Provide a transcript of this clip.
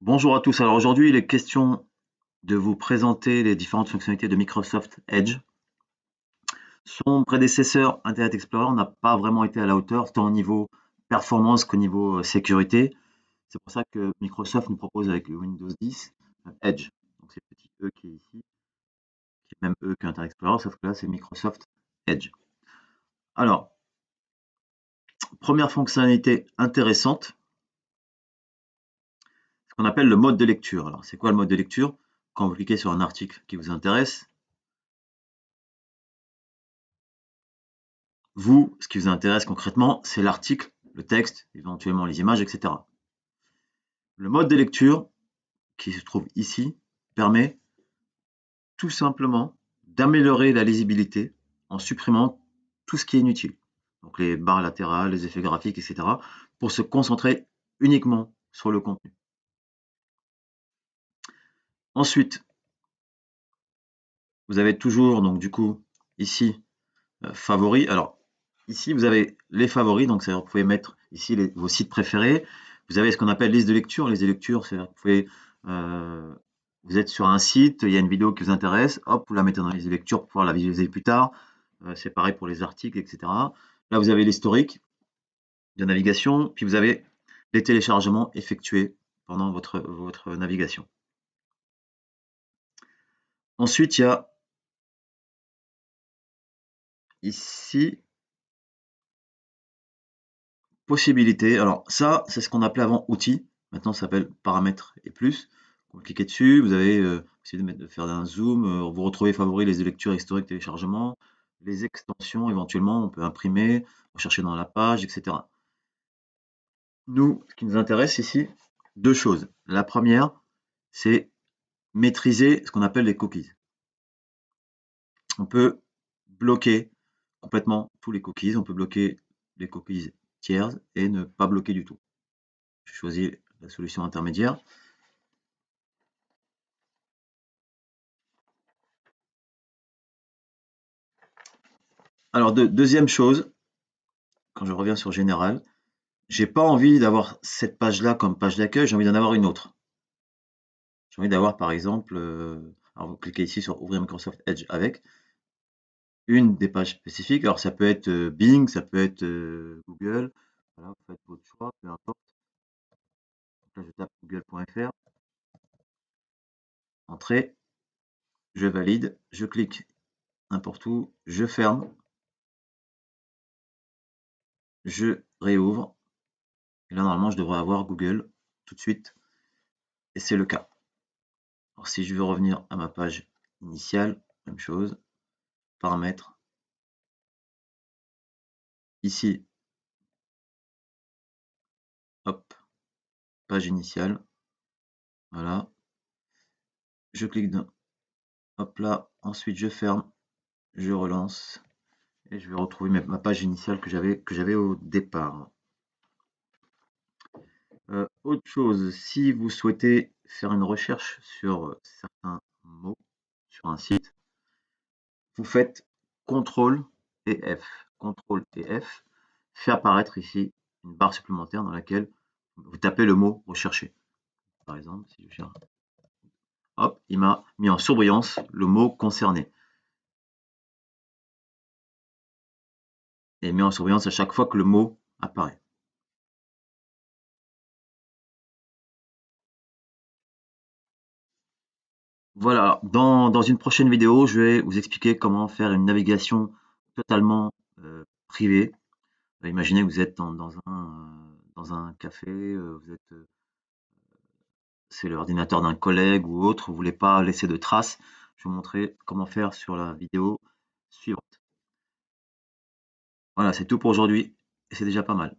Bonjour à tous. Alors aujourd'hui, il est question de vous présenter les différentes fonctionnalités de Microsoft Edge. Son prédécesseur Internet Explorer n'a pas vraiment été à la hauteur, tant au niveau performance qu'au niveau sécurité. C'est pour ça que Microsoft nous propose avec le Windows 10 Edge. Donc c'est le petit E qui est ici, qui est même E qu'Internet Explorer, sauf que là c'est Microsoft Edge. Alors, première fonctionnalité intéressante, ce qu'on appelle le mode de lecture. Alors c'est quoi le mode de lecture? Quand vous cliquez sur un article qui vous intéresse, vous, ce qui vous intéresse concrètement, c'est l'article, le texte, éventuellement les images, etc. Le mode de lecture, qui se trouve ici, permet tout simplement d'améliorer la lisibilité en supprimant tout ce qui est inutile. Donc les barres latérales, les effets graphiques, etc. pour se concentrer uniquement sur le contenu. Ensuite, vous avez toujours, donc du coup, ici, favoris. Alors, ici, vous avez les favoris, donc vous pouvez mettre ici vos sites préférés. Vous avez ce qu'on appelle liste de lecture. Liste de lecture, c'est vous pouvez, vous êtes sur un site, il y a une vidéo qui vous intéresse, hop, vous la mettez dans la liste de lecture pour pouvoir la visualiser plus tard. C'est pareil pour les articles, etc. Là, vous avez l'historique de navigation, puis vous avez les téléchargements effectués pendant votre navigation. Ensuite, il y a ici possibilités. Alors ça, c'est ce qu'on appelait avant outils. Maintenant, ça s'appelle paramètres et plus. Vous cliquez dessus, vous avez essayé de faire un zoom, vous retrouvez favoris les lectures historiques, téléchargements, les extensions éventuellement, on peut imprimer, rechercher dans la page, etc. Nous, ce qui nous intéresse ici, deux choses. La première, c'est maîtriser ce qu'on appelle les cookies. On peut bloquer complètement tous les cookies, on peut bloquer les cookies tiers et ne pas bloquer du tout. Je choisis la solution intermédiaire. Alors, deuxième chose, quand je reviens sur Général, j'ai pas envie d'avoir cette page-là comme page d'accueil, j'ai envie d'en avoir une autre. J'ai envie d'avoir, par exemple, alors vous cliquez ici sur Ouvrir Microsoft Edge avec, une des pages spécifiques. Alors, ça peut être Bing, ça peut être Google. Voilà, vous faites votre choix, peu importe. Donc là, je tape google.fr, entrée, je valide, je clique n'importe où, je ferme, je réouvre. Et là, normalement, je devrais avoir Google tout de suite. Et c'est le cas. Alors, si je veux revenir à ma page initiale, même chose, paramètres. Ici, hop, page initiale. Voilà. Je clique dans, hop là. Ensuite, je ferme, je relance. Et je vais retrouver ma page initiale que j'avais au départ. Autre chose, si vous souhaitez faire une recherche sur certains mots sur un site, vous faites CTRL et F. CTRL et F fait apparaître ici une barre supplémentaire dans laquelle vous tapez le mot recherché. Par exemple, si je cherche, hop, il m'a mis en surbrillance le mot concerné. Et mis en surbrillance à chaque fois que le mot apparaît. Voilà, dans une prochaine vidéo, je vais vous expliquer comment faire une navigation totalement privée. Imaginez que vous êtes dans un café, vous êtes, c'est l'ordinateur d'un collègue ou autre, vous ne voulez pas laisser de traces. Je vais vous montrer comment faire sur la vidéo suivante. Voilà, c'est tout pour aujourd'hui et c'est déjà pas mal.